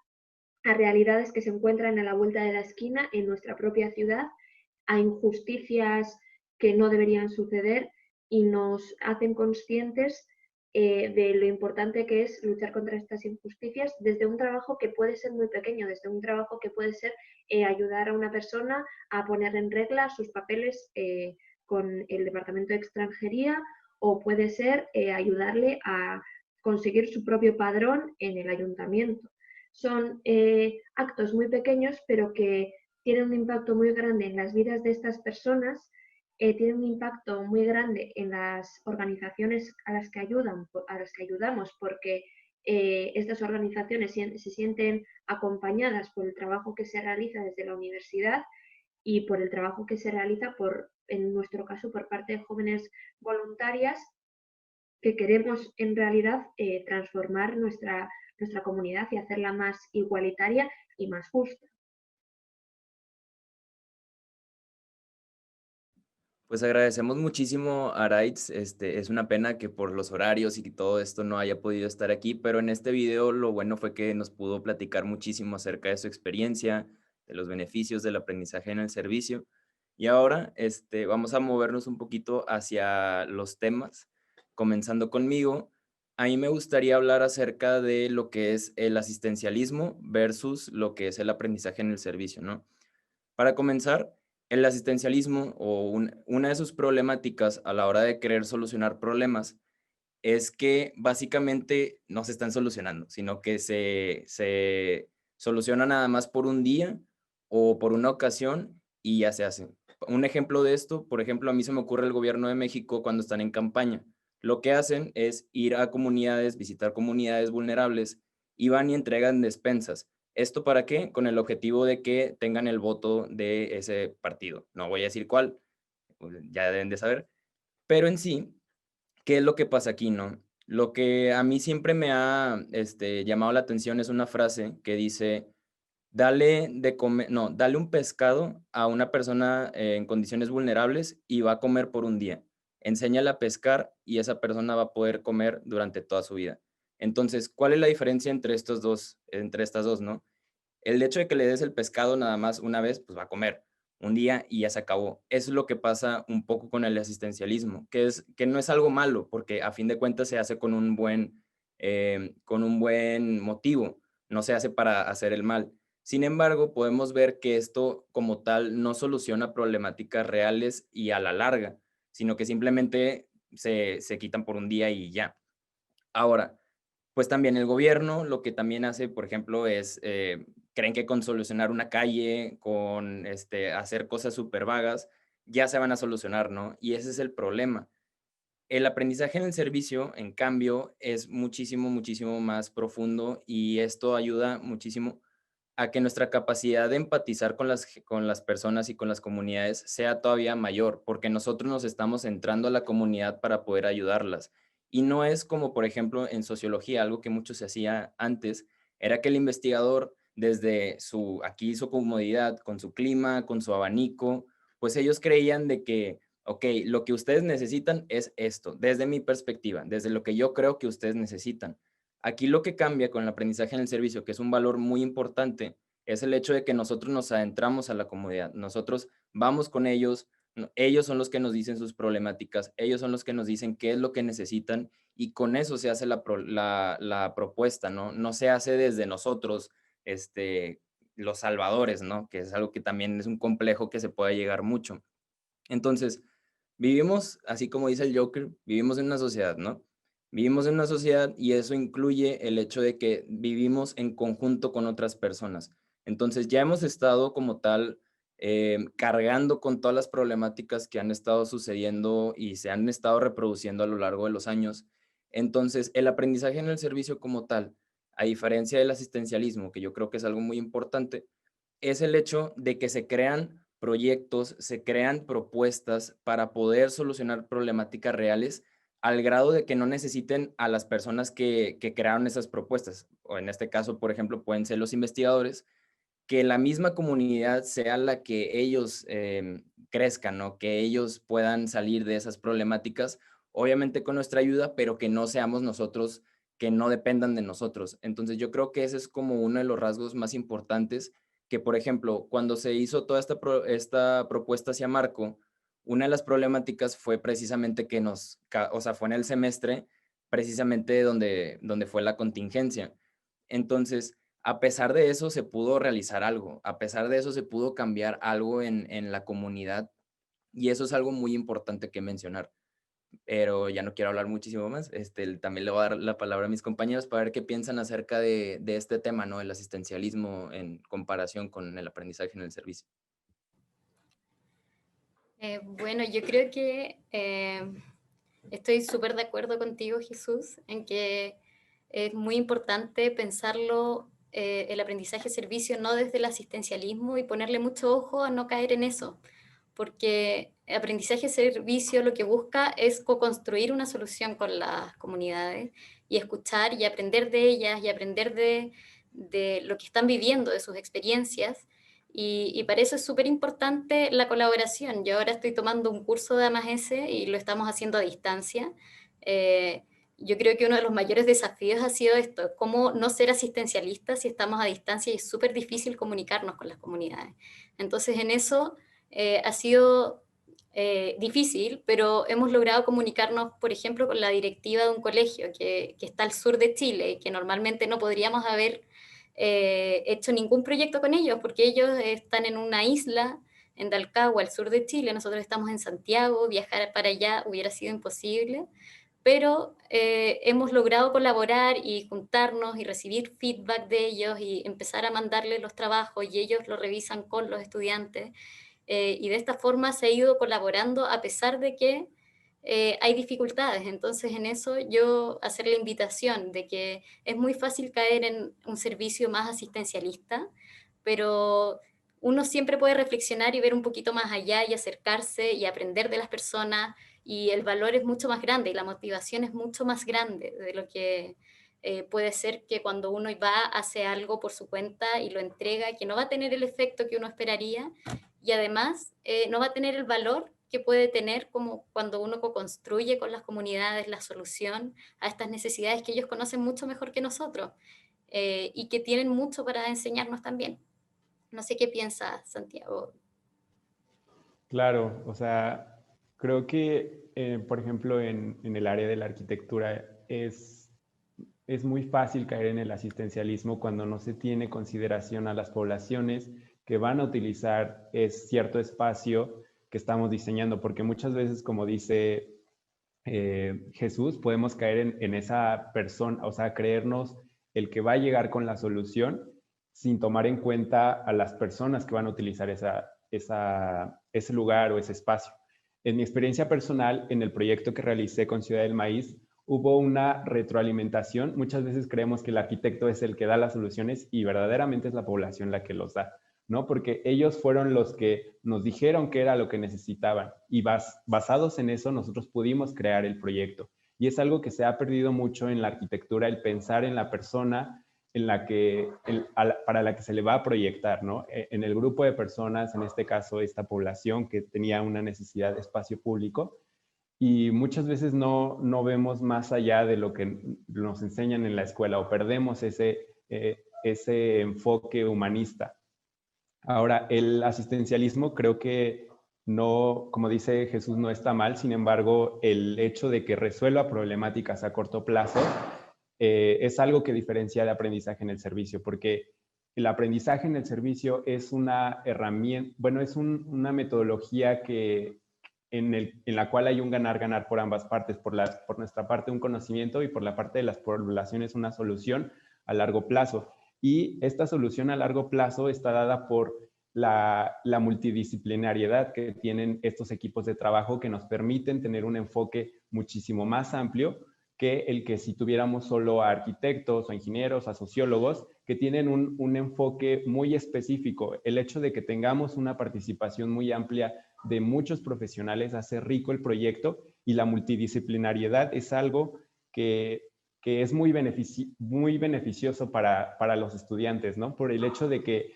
[SPEAKER 5] a realidades que se encuentran a la vuelta de la esquina en nuestra propia ciudad a injusticias que no deberían suceder y nos hacen conscientes de lo importante que es luchar contra estas injusticias desde un trabajo que puede ser muy pequeño, desde un trabajo que puede ser ayudar a una persona a poner en regla sus papeles con el Departamento de Extranjería, o puede ser ayudarle a conseguir su propio padrón en el ayuntamiento. Son actos muy pequeños, pero que tienen un impacto muy grande en las vidas de estas personas, tienen un impacto muy grande en las organizaciones a las que ayudamos, porque estas organizaciones se sienten acompañadas por el trabajo que se realiza desde la universidad y por el trabajo que se realiza, en nuestro caso, por parte de jóvenes voluntarias que queremos en realidad transformar nuestra comunidad y hacerla más igualitaria y más justa.
[SPEAKER 3] Pues agradecemos muchísimo a Araitz. Es una pena que por los horarios y todo esto no haya podido estar aquí, pero en este video lo bueno fue que nos pudo platicar muchísimo acerca de su experiencia, de los beneficios del aprendizaje en el servicio. Y ahora vamos a movernos un poquito hacia los temas, comenzando conmigo. A mí me gustaría hablar acerca de lo que es el asistencialismo versus lo que es el aprendizaje en el servicio, ¿no? Para comenzar, el asistencialismo o una de sus problemáticas a la hora de querer solucionar problemas es que básicamente no se están solucionando, sino que se soluciona nada más por un día o por una ocasión y ya se hace. Un ejemplo de esto, por ejemplo, a mí se me ocurre el gobierno de México cuando están en campaña. Lo que hacen es ir a comunidades, visitar comunidades vulnerables y van y entregan despensas. ¿Esto para qué? Con el objetivo de que tengan el voto de ese partido. No voy a decir cuál, pues ya deben de saber. Pero en sí, ¿qué es lo que pasa aquí, no? Lo que a mí siempre me ha llamado la atención es una frase que dice, dale de comer, no, dale un pescado a una persona en condiciones vulnerables y va a comer por un día. Enséñale a pescar y esa persona va a poder comer durante toda su vida. Entonces, ¿cuál es la diferencia entre estas dos, no? El hecho de que le des el pescado nada más una vez, pues va a comer un día y ya se acabó. Eso es lo que pasa un poco con el asistencialismo, que no es algo malo, porque a fin de cuentas se hace con un buen motivo, no se hace para hacer el mal. Sin embargo, podemos ver que esto como tal no soluciona problemáticas reales y a la larga, sino que simplemente se quitan por un día y ya. Ahora, pues también el gobierno lo que también hace, por ejemplo, es, creen que con solucionar una calle, con hacer cosas súper vagas, ya se van a solucionar, ¿no? Y ese es el problema. El aprendizaje en el servicio, en cambio, es muchísimo, muchísimo más profundo y esto ayuda muchísimo a que nuestra capacidad de empatizar con las personas y con las comunidades sea todavía mayor, porque nosotros nos estamos entrando a la comunidad para poder ayudarlas. Y no es como, por ejemplo, en sociología, algo que mucho se hacía antes, era que el investigador, desde aquí su comodidad, con su clima, con su abanico, pues ellos creían de que, ok, lo que ustedes necesitan es esto, desde mi perspectiva, desde lo que yo creo que ustedes necesitan. Aquí lo que cambia con el aprendizaje en el servicio, que es un valor muy importante, es el hecho de que nosotros nos adentramos a la comunidad, nosotros vamos con ellos, ellos son los que nos dicen sus problemáticas, ellos son los que nos dicen qué es lo que necesitan y con eso se hace la propuesta, ¿no? No se hace desde nosotros, los salvadores, ¿no? Que es algo que también es un complejo que se puede llegar mucho. Entonces, vivimos, así como dice el Joker, vivimos en una sociedad, ¿no? Vivimos en una sociedad y eso incluye el hecho de que vivimos en conjunto con otras personas. Entonces ya hemos estado como tal cargando con todas las problemáticas que han estado sucediendo y se han estado reproduciendo a lo largo de los años. Entonces el aprendizaje en el servicio como tal, a diferencia del asistencialismo, que yo creo que es algo muy importante, es el hecho de que se crean proyectos, se crean propuestas para poder solucionar problemáticas reales al grado de que no necesiten a las personas que crearon esas propuestas, o en este caso, por ejemplo, pueden ser los investigadores, que la misma comunidad sea la que ellos crezcan, ¿no? Que ellos puedan salir de esas problemáticas, obviamente con nuestra ayuda, pero que no seamos nosotros, que no dependan de nosotros. Entonces yo creo que ese es como uno de los rasgos más importantes que, por ejemplo, cuando se hizo toda esta propuesta hacia Marco, una de las problemáticas fue precisamente que o sea, fue en el semestre precisamente donde fue la contingencia. Entonces, a pesar de eso se pudo realizar algo, a pesar de eso se pudo cambiar algo en la comunidad, y eso es algo muy importante que mencionar. Pero ya no quiero hablar muchísimo más. También le voy a dar la palabra a mis compañeros para ver qué piensan acerca de este tema, ¿no? El asistencialismo en comparación con el aprendizaje en el servicio.
[SPEAKER 2] Bueno, yo creo que estoy súper de acuerdo contigo, Jesús, en que es muy importante pensarlo, el aprendizaje-servicio, no desde el asistencialismo y ponerle mucho ojo a no caer en eso, porque aprendizaje-servicio lo que busca es co-construir una solución con las comunidades y escuchar y aprender de ellas y aprender de lo que están viviendo, de sus experiencias. Y para eso es súper importante la colaboración. Yo ahora estoy tomando un curso de AMAS y lo estamos haciendo a distancia. Yo creo que uno de los mayores desafíos ha sido esto, cómo no ser asistencialistas si estamos a distancia y es súper difícil comunicarnos con las comunidades. Entonces en eso ha sido difícil, pero hemos logrado comunicarnos, por ejemplo, con la directiva de un colegio que está al sur de Chile y que normalmente no podríamos haber hecho ningún proyecto con ellos, porque ellos están en una isla, en Dalcagua, al sur de Chile, nosotros estamos en Santiago, viajar para allá hubiera sido imposible, pero hemos logrado colaborar y juntarnos y recibir feedback de ellos y empezar a mandarles los trabajos y ellos lo revisan con los estudiantes. Y de esta forma se ha ido colaborando a pesar de que hay dificultades. Entonces en eso yo hacer la invitación de que es muy fácil caer en un servicio más asistencialista, pero uno siempre puede reflexionar y ver un poquito más allá y acercarse y aprender de las personas y el valor es mucho más grande y la motivación es mucho más grande de lo que puede ser que cuando uno va, hace algo por su cuenta y lo entrega, que no va a tener el efecto que uno esperaría y además no va a tener el valor que puede tener como cuando uno construye con las comunidades la solución a estas necesidades que ellos conocen mucho mejor que nosotros y que tienen mucho para enseñarnos también. No sé qué piensa Santiago.
[SPEAKER 4] Claro, o sea, creo que, por ejemplo, en el área de la arquitectura es muy fácil caer en el asistencialismo cuando no se tiene consideración a las poblaciones que van a utilizar cierto espacio que estamos diseñando, porque muchas veces, como dice Jesús, podemos caer en esa persona, o sea, creernos el que va a llegar con la solución sin tomar en cuenta a las personas que van a utilizar ese lugar o ese espacio. En mi experiencia personal, en el proyecto que realicé con Ciudad del Maíz, hubo una retroalimentación. Muchas veces creemos que el arquitecto es el que da las soluciones y verdaderamente es la población la que los da, ¿no? Porque ellos fueron los que nos dijeron qué era lo que necesitaban y basados en eso nosotros pudimos crear el proyecto. Y es algo que se ha perdido mucho en la arquitectura, el pensar en la persona para la que se le va a proyectar, ¿no? En el grupo de personas, en este caso esta población que tenía una necesidad de espacio público, y muchas veces no vemos más allá de lo que nos enseñan en la escuela o perdemos ese enfoque humanista. Ahora, el asistencialismo creo que no, como dice Jesús, no está mal. Sin embargo, el hecho de que resuelva problemáticas a corto plazo es algo que diferencia de aprendizaje en el servicio, porque el aprendizaje en el servicio es una herramienta, bueno, es una metodología en la cual hay un ganar-ganar por ambas partes, por nuestra parte un conocimiento y por la parte de las poblaciones una solución a largo plazo. Y esta solución a largo plazo está dada por la multidisciplinariedad que tienen estos equipos de trabajo que nos permiten tener un enfoque muchísimo más amplio que el que si tuviéramos solo a arquitectos o ingenieros, a sociólogos, que tienen un enfoque muy específico. El hecho de que tengamos una participación muy amplia de muchos profesionales hace rico el proyecto y la multidisciplinariedad es algo que es muy beneficioso para los estudiantes, ¿no? Por el hecho de que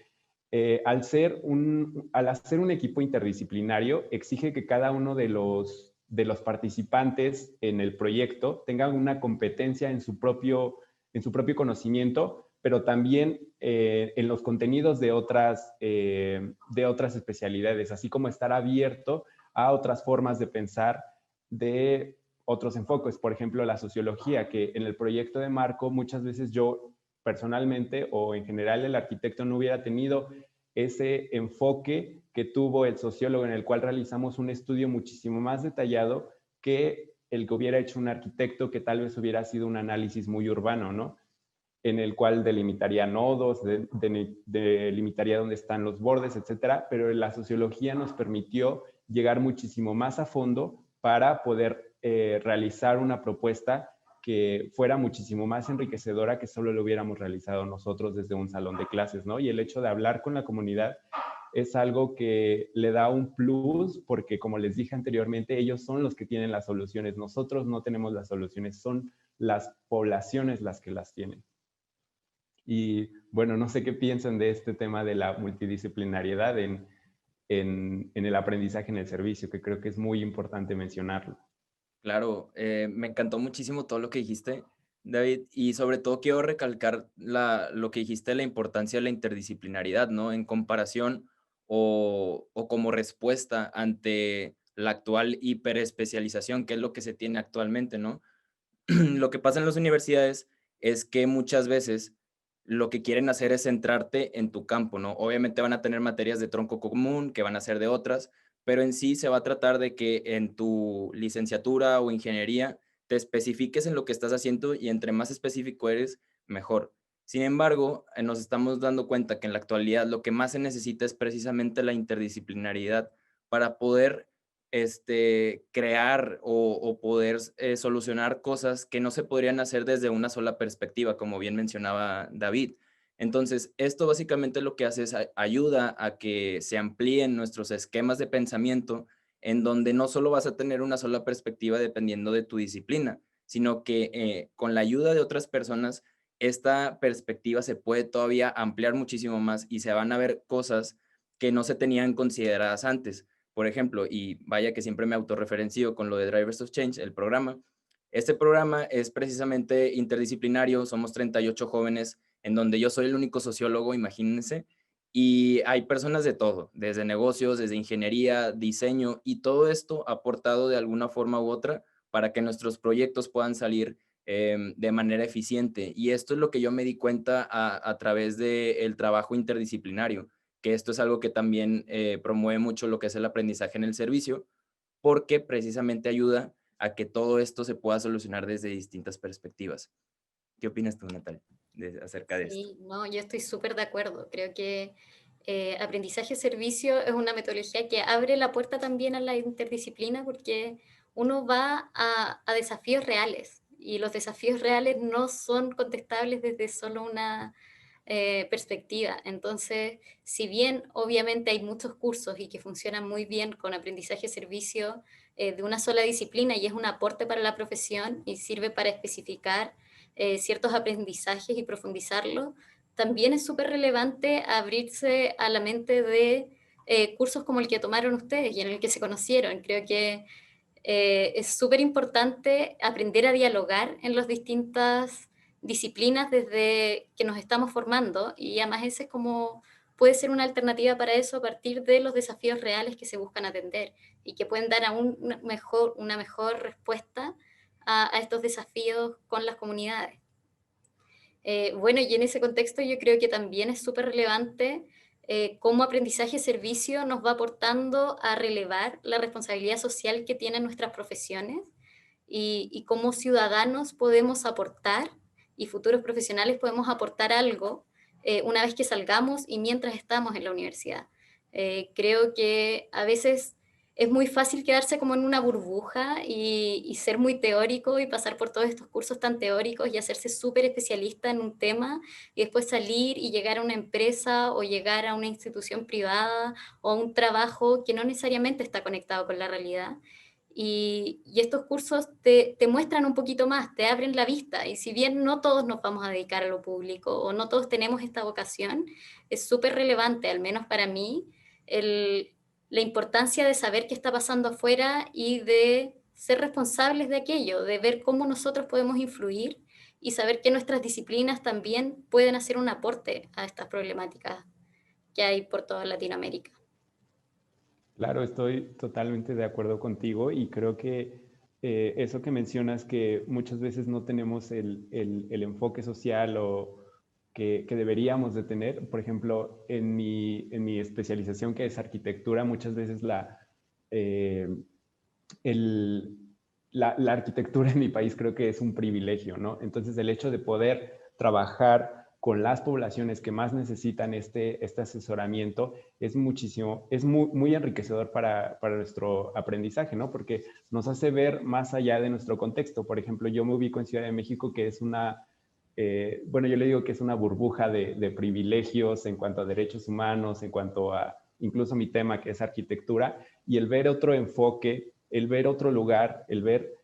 [SPEAKER 4] al hacer un equipo interdisciplinario exige que cada uno de los participantes en el proyecto tengan una competencia en su propio conocimiento pero también en los contenidos de otras especialidades, así como estar abierto a otras formas de pensar de otros enfoques. Por ejemplo, la sociología, que en el proyecto de Marco muchas veces yo personalmente o en general el arquitecto no hubiera tenido ese enfoque que tuvo el sociólogo, en el cual realizamos un estudio muchísimo más detallado que el que hubiera hecho un arquitecto, que tal vez hubiera sido un análisis muy urbano, ¿no? En el cual delimitaría nodos, delimitaría dónde están los bordes, etcétera, pero la sociología nos permitió llegar muchísimo más a fondo para poder realizar una propuesta que fuera muchísimo más enriquecedora que solo lo hubiéramos realizado nosotros desde un salón de clases, ¿no? Y el hecho de hablar con la comunidad es algo que le da un plus porque, como les dije anteriormente, ellos son los que tienen las soluciones. Nosotros no tenemos las soluciones, son las poblaciones las que las tienen. Y bueno, no sé qué piensan de este tema de la multidisciplinariedad en el aprendizaje en el servicio, que creo que es muy importante mencionarlo.
[SPEAKER 3] Claro, me encantó muchísimo todo lo que dijiste, David, y sobre todo quiero recalcar lo que dijiste de la importancia de la interdisciplinaridad, ¿no? En comparación o como respuesta ante la actual hiperespecialización, que es lo que se tiene actualmente, ¿no? Lo que pasa en las universidades es que muchas veces lo que quieren hacer es centrarte en tu campo, ¿no? Obviamente van a tener materias de tronco común que van a ser de otras, pero en sí se va a tratar de que en tu licenciatura o ingeniería te especifiques en lo que estás haciendo y entre más específico eres, mejor. Sin embargo, nos estamos dando cuenta que en la actualidad lo que más se necesita es precisamente la interdisciplinaridad para poder crear o poder solucionar cosas que no se podrían hacer desde una sola perspectiva, como bien mencionaba David. Entonces, esto básicamente lo que hace es ayuda a que se amplíen nuestros esquemas de pensamiento en donde no solo vas a tener una sola perspectiva dependiendo de tu disciplina, sino que con la ayuda de otras personas, esta perspectiva se puede todavía ampliar muchísimo más y se van a ver cosas que no se tenían consideradas antes. Por ejemplo, y vaya que siempre me autorreferencio con lo de Drivers of Change, el programa. Este programa es precisamente interdisciplinario, somos 38 jóvenes, en donde yo soy el único sociólogo, imagínense, y hay personas de todo, desde negocios, desde ingeniería, diseño, y todo esto aportado de alguna forma u otra para que nuestros proyectos puedan salir de manera eficiente. Y esto es lo que yo me di cuenta a través del trabajo interdisciplinario, que esto es algo que también promueve mucho lo que es el aprendizaje en el servicio, porque precisamente ayuda a que todo esto se pueda solucionar desde distintas perspectivas. ¿Qué opinas tú, Natalia, acerca de esto?
[SPEAKER 2] Sí, no, yo estoy súper de acuerdo. Creo que aprendizaje-servicio es una metodología que abre la puerta también a la interdisciplina porque uno va a desafíos reales y los desafíos reales no son contestables desde solo una perspectiva. Entonces, si bien obviamente hay muchos cursos y que funcionan muy bien con aprendizaje-servicio de una sola disciplina y es un aporte para la profesión y sirve para especificar ciertos aprendizajes y profundizarlos, también es súper relevante abrirse a la mente de cursos como el que tomaron ustedes y en el que se conocieron. Creo que es súper importante aprender a dialogar en las distintas disciplinas desde que nos estamos formando y además ese es como puede ser una alternativa para eso a partir de los desafíos reales que se buscan atender y que pueden dar aún una mejor respuesta a estos desafíos con las comunidades. Bueno, y en ese contexto yo creo que también es súper relevante cómo aprendizaje-servicio nos va aportando a relevar la responsabilidad social que tienen nuestras profesiones y cómo ciudadanos podemos aportar y futuros profesionales podemos aportar algo una vez que salgamos y mientras estamos en la universidad. Creo que a veces es muy fácil quedarse como en una burbuja y ser muy teórico y pasar por todos estos cursos tan teóricos y hacerse súper especialista en un tema y después salir y llegar a una empresa o llegar a una institución privada o a un trabajo que no necesariamente está conectado con la realidad. Y estos cursos te muestran un poquito más, te abren la vista. Y si bien no todos nos vamos a dedicar a lo público o no todos tenemos esta vocación, es súper relevante, al menos para mí, la importancia de saber qué está pasando afuera y de ser responsables de aquello, de ver cómo nosotros podemos influir y saber que nuestras disciplinas también pueden hacer un aporte a estas problemáticas que hay por toda Latinoamérica.
[SPEAKER 4] Claro, estoy totalmente de acuerdo contigo y creo que eso que mencionas, que muchas veces no tenemos el enfoque social o que deberíamos de tener. Por ejemplo, en mi especialización, que es arquitectura, muchas veces eh, la arquitectura en mi país creo que es un privilegio, ¿no? Entonces, el hecho de poder trabajar con las poblaciones que más necesitan este asesoramiento es muchísimo, es muy enriquecedor para nuestro aprendizaje, ¿no? Porque nos hace ver más allá de nuestro contexto. Por ejemplo, yo me ubico en Ciudad de México, que es bueno, yo le digo que es una burbuja de privilegios en cuanto a derechos humanos, en cuanto a incluso mi tema, que es arquitectura, y el ver otro enfoque, el ver otro lugar, el ver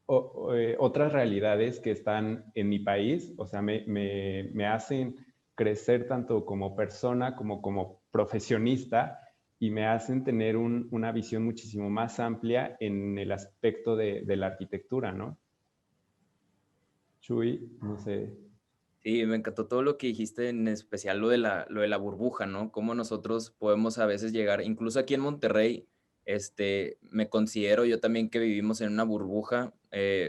[SPEAKER 4] otras realidades que están en mi país, o sea, me hacen crecer tanto como persona como profesionista y me hacen tener una visión muchísimo más amplia en el aspecto de la arquitectura, ¿no? Chuy, no sé.
[SPEAKER 3] Sí, me encantó todo lo que dijiste, en especial lo de la burbuja, ¿no? Cómo nosotros podemos a veces llegar, incluso aquí en Monterrey, me considero yo también que vivimos en una burbuja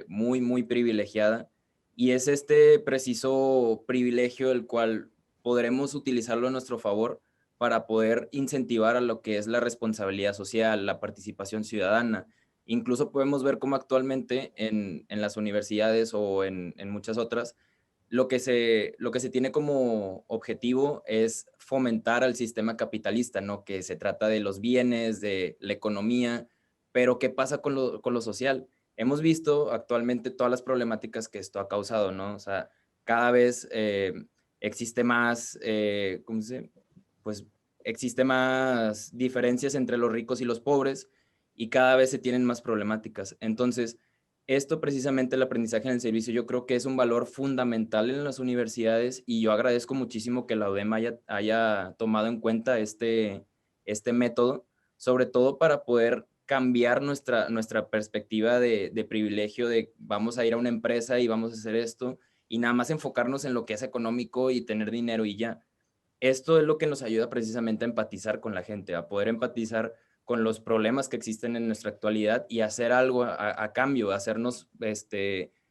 [SPEAKER 3] muy privilegiada, y es este preciso privilegio el cual podremos utilizarlo a nuestro favor para poder incentivar a lo que es la responsabilidad social, la participación ciudadana. Incluso podemos ver cómo actualmente en las universidades o en muchas otras, lo que se tiene como objetivo es fomentar al sistema capitalista, ¿no? Que se trata de los bienes, de la economía, pero ¿qué pasa con lo social? Hemos visto actualmente todas las problemáticas que esto ha causado, ¿no? O sea, cada vez existe más, ¿cómo se dice? Pues existe más diferencias entre los ricos y los pobres, y cada vez se tienen más problemáticas. Entonces, esto precisamente, el aprendizaje en el servicio, yo creo que es un valor fundamental en las universidades, y yo agradezco muchísimo que la UDEM haya tomado en cuenta este método, sobre todo para poder cambiar nuestra perspectiva de privilegio, de vamos a ir a una empresa y vamos a hacer esto, y nada más enfocarnos en lo que es económico y tener dinero y ya. Esto es lo que nos ayuda precisamente a empatizar con la gente, a poder empatizar con los problemas que existen en nuestra actualidad y hacer algo a cambio, hacernos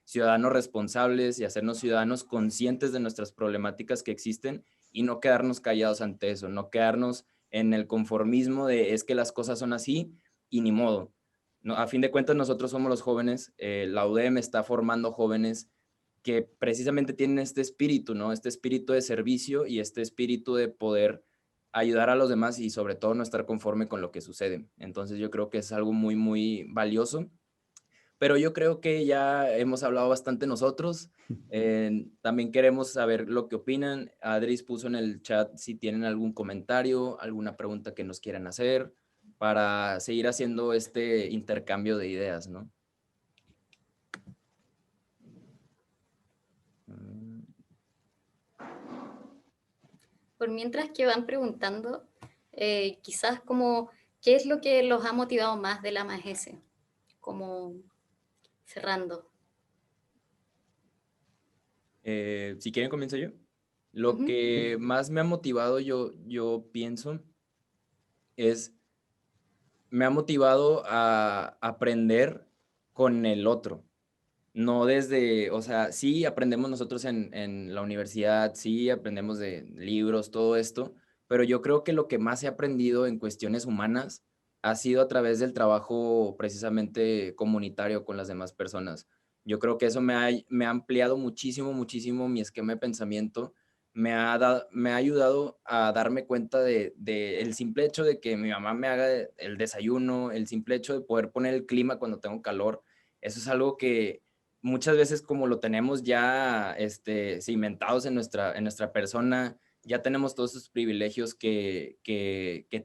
[SPEAKER 3] ciudadanos responsables y hacernos ciudadanos conscientes de nuestras problemáticas que existen, y no quedarnos callados ante eso, no quedarnos en el conformismo de es que las cosas son así y ni modo. No, a fin de cuentas, nosotros somos los jóvenes, la UDEM está formando jóvenes que precisamente tienen este espíritu, ¿no? Este espíritu de servicio y este espíritu de poder ayudar a los demás, y sobre todo no estar conforme con lo que sucede. Entonces yo creo que es algo muy valioso, pero yo creo que ya hemos hablado bastante nosotros. También queremos saber lo que opinan. Adris puso en el chat si tienen algún comentario, alguna pregunta que nos quieran hacer, para seguir haciendo este intercambio de ideas, ¿no?
[SPEAKER 2] Por mientras que van preguntando, quizás como, ¿qué es lo que los ha motivado más de la MAGES? Como cerrando.
[SPEAKER 3] Si quieren, comienzo yo. Lo que más me ha motivado, yo pienso, me ha motivado a aprender con el otro. No desde, o sea, sí aprendemos nosotros en la universidad, sí aprendemos de libros, todo esto, pero yo creo que lo que más he aprendido en cuestiones humanas ha sido a través del trabajo precisamente comunitario con las demás personas. Yo creo que eso me ha ampliado muchísimo mi esquema de pensamiento, me ha ayudado a darme cuenta de el simple hecho de que mi mamá me haga el desayuno, el simple hecho de poder poner el clima cuando tengo calor. Eso es algo que muchas veces, como lo tenemos ya cimentados en nuestra persona, ya tenemos todos esos privilegios que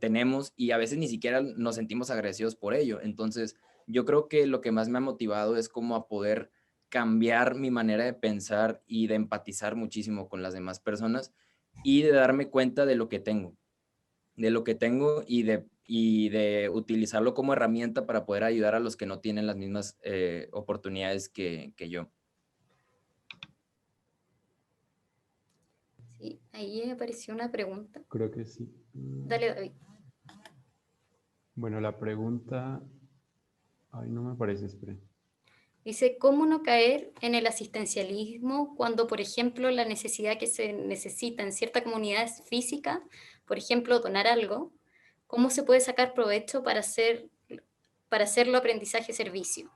[SPEAKER 3] tenemos, y a veces ni siquiera nos sentimos agradecidos por ello. Entonces, yo creo que lo que más me ha motivado es como a poder cambiar mi manera de pensar y de empatizar muchísimo con las demás personas, y de darme cuenta de lo que tengo y de utilizarlo como herramienta para poder ayudar a los que no tienen las mismas oportunidades que yo.
[SPEAKER 2] Sí, ahí apareció una pregunta.
[SPEAKER 4] Creo que sí.
[SPEAKER 2] Dale, David.
[SPEAKER 4] Bueno, la pregunta... Ay, no me aparece, espere.
[SPEAKER 2] Dice, ¿cómo no caer en el asistencialismo cuando, por ejemplo, la necesidad que se necesita en cierta comunidad es física? Por ejemplo, donar algo. ¿Cómo se puede sacar provecho para hacerlo aprendizaje-servicio?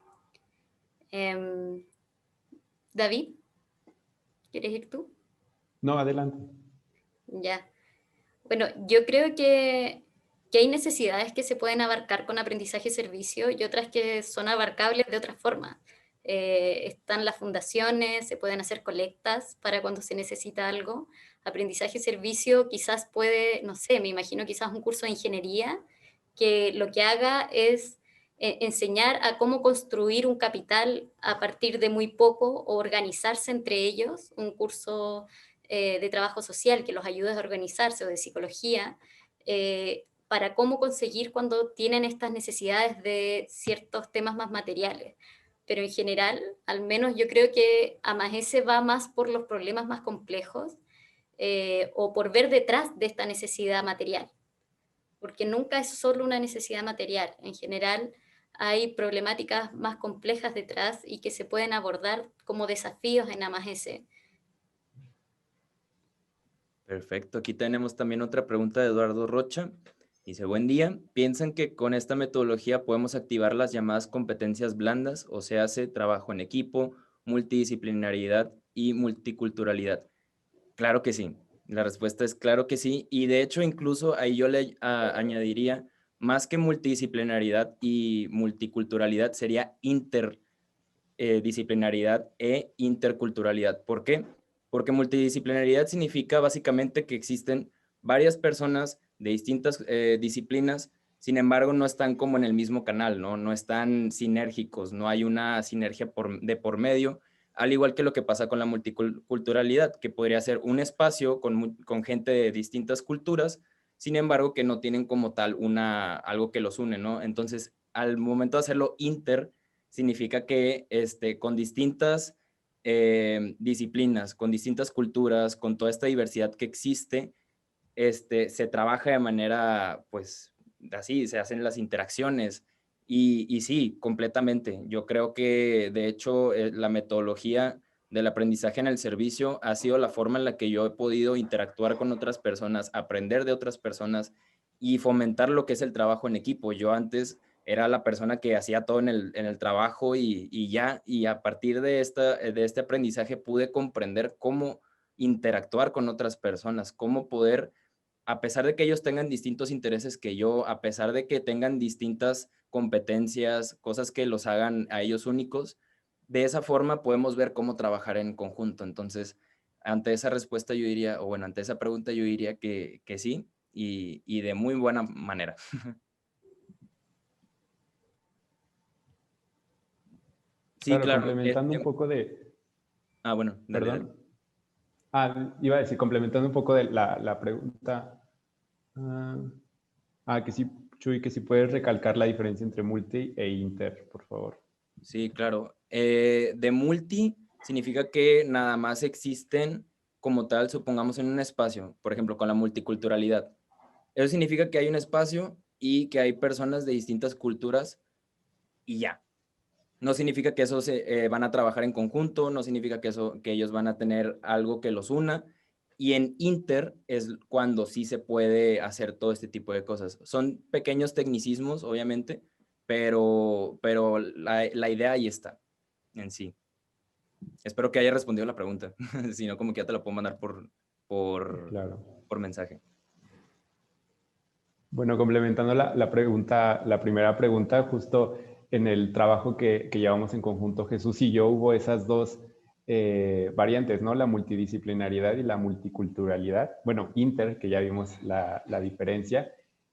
[SPEAKER 2] David, ¿quieres ir tú?
[SPEAKER 4] No, adelante.
[SPEAKER 2] Ya. Bueno, yo creo que hay necesidades que se pueden abarcar con aprendizaje-servicio y otras que son abarcables de otra forma. Están las fundaciones, se pueden hacer colectas para cuando se necesita algo. Aprendizaje-servicio quizás puede, no sé, me imagino quizás un curso de ingeniería que lo que haga es enseñar a cómo construir un capital a partir de muy poco o organizarse entre ellos, un curso de trabajo social que los ayude a organizarse o de psicología, para cómo conseguir cuando tienen estas necesidades de ciertos temas más materiales. Pero en general, al menos yo creo que AMAGESE va más por los problemas más complejos o por ver detrás de esta necesidad material, porque nunca es solo una necesidad material. En general, hay problemáticas más complejas detrás y que se pueden abordar como desafíos en AMAGESE.
[SPEAKER 3] Perfecto. Aquí tenemos también otra pregunta de Eduardo Rocha. Dice, buen día. ¿Piensan que con esta metodología podemos activar las llamadas competencias blandas, o se hace trabajo en equipo, multidisciplinariedad y multiculturalidad? Claro que sí. La respuesta es claro que sí. Y de hecho, incluso ahí yo le añadiría, más que multidisciplinaridad y multiculturalidad, sería interdisciplinaridad e interculturalidad. ¿Por qué? Porque multidisciplinaridad significa básicamente que existen varias personas de distintas disciplinas, sin embargo no están como en el mismo canal, ¿no? No están sinérgicos, no hay una sinergia de por medio, al igual que lo que pasa con la multiculturalidad, que podría ser un espacio con gente de distintas culturas, sin embargo que no tienen como tal algo que los une, ¿no? Entonces, al momento de hacerlo significa que con distintas disciplinas, con distintas culturas, con toda esta diversidad que existe, se trabaja de manera, pues, así, se hacen las interacciones. Y sí, completamente. Yo creo que, de hecho, la metodología del aprendizaje en el servicio ha sido la forma en la que yo he podido interactuar con otras personas, aprender de otras personas y fomentar lo que es el trabajo en equipo. Yo antes era la persona que hacía todo en el trabajo y a partir de este aprendizaje pude comprender cómo interactuar con otras personas, cómo poder, a pesar de que ellos tengan distintos intereses que yo, a pesar de que tengan distintas competencias, cosas que los hagan a ellos únicos, de esa forma podemos ver cómo trabajar en conjunto. Entonces, ante esa respuesta yo diría, o bueno, ante esa pregunta yo diría que sí, y de muy buena manera. Sí,
[SPEAKER 4] Claro,
[SPEAKER 3] claro.
[SPEAKER 4] complementando un poco de...
[SPEAKER 3] Bueno, dale, dale.
[SPEAKER 4] Perdón. Iba a decir, complementando un poco de la pregunta. Que sí, Chuy, que si puedes recalcar la diferencia entre multi e inter, por favor.
[SPEAKER 3] Sí, claro. De multi significa que nada más existen como tal, supongamos en un espacio, por ejemplo, con la multiculturalidad. Eso significa que hay un espacio y que hay personas de distintas culturas y ya. No significa que esos van a trabajar en conjunto, no significa que ellos van a tener algo que los una. Y en inter es cuando sí se puede hacer todo este tipo de cosas. Son pequeños tecnicismos, obviamente, pero la idea ahí está, en sí. Espero que haya respondido la pregunta. Si no, como que ya te la puedo mandar
[SPEAKER 4] Claro.
[SPEAKER 3] por mensaje.
[SPEAKER 4] Bueno, complementando la pregunta, la primera pregunta, justo en el trabajo que llevamos en conjunto Jesús y yo, hubo esas dos variantes, ¿no? La multidisciplinariedad y la multiculturalidad. Bueno, inter, que ya vimos la diferencia,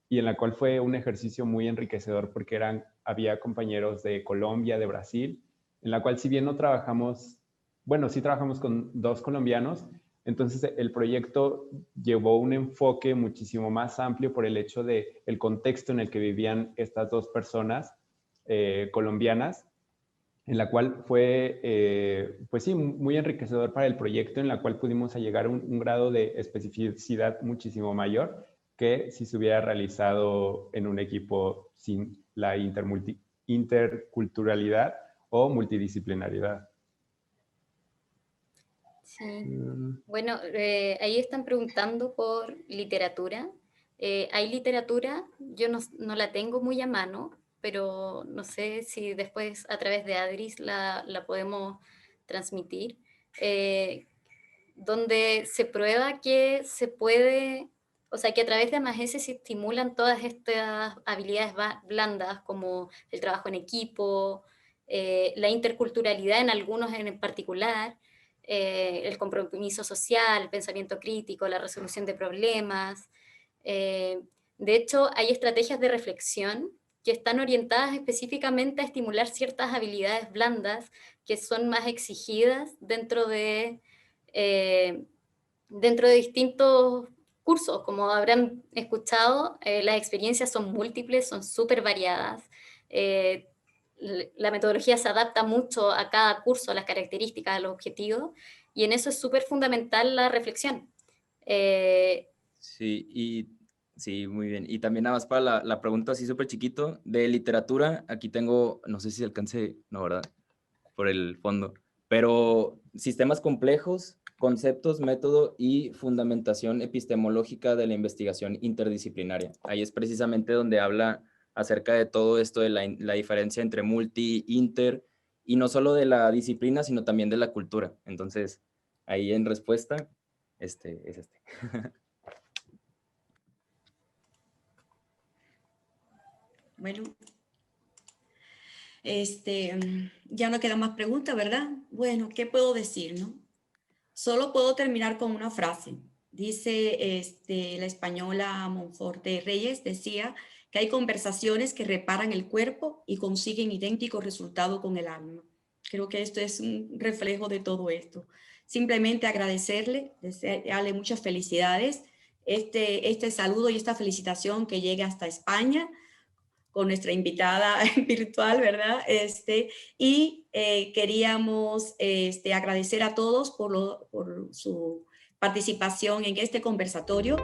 [SPEAKER 4] y en la cual fue un ejercicio muy enriquecedor porque había compañeros de Colombia, de Brasil, en la cual si bien no trabajamos, bueno, sí trabajamos con dos colombianos. Entonces, el proyecto llevó un enfoque muchísimo más amplio por el hecho de el contexto en el que vivían estas dos personas colombianas, en la cual fue, pues sí, muy enriquecedor para el proyecto, en la cual pudimos llegar a un grado de especificidad muchísimo mayor que si se hubiera realizado en un equipo sin la interculturalidad o multidisciplinariedad.
[SPEAKER 2] Sí. Bueno, ahí están preguntando por literatura. Hay literatura, yo no la tengo muy a mano, pero no sé si después a través de Adris la podemos transmitir, donde se prueba que se puede, o sea, que a través de AMAGESE se estimulan todas estas habilidades blandas, como el trabajo en equipo, la interculturalidad en algunos en particular, el compromiso social, el pensamiento crítico, la resolución de problemas. De hecho, hay estrategias de reflexión que están orientadas específicamente a estimular ciertas habilidades blandas que son más exigidas dentro de distintos cursos. Como habrán escuchado, las experiencias son múltiples, son súper variadas. La metodología se adapta mucho a cada curso, a las características, a los objetivos, y en eso es súper fundamental la reflexión.
[SPEAKER 3] Sí, muy bien. Y también nada más para la pregunta así súper chiquito, de literatura, aquí tengo, no sé si alcance, no, ¿verdad? Por el fondo, pero sistemas complejos, conceptos, método y fundamentación epistemológica de la investigación interdisciplinaria. Ahí es precisamente donde habla acerca de todo esto de la diferencia entre multi, inter, y no solo de la disciplina, sino también de la cultura. Entonces, ahí en respuesta, es este.
[SPEAKER 1] Bueno, ya no quedan más preguntas, ¿verdad? Bueno, ¿qué puedo decir, no? Solo puedo terminar con una frase. Dice la española Monforte Reyes, decía que hay conversaciones que reparan el cuerpo y consiguen idéntico resultado con el alma. Creo que esto es un reflejo de todo esto. Simplemente agradecerle, desearle muchas felicidades, este saludo y esta felicitación que llegue hasta España con nuestra invitada virtual, ¿verdad? Y queríamos agradecer a todos por su participación en este conversatorio.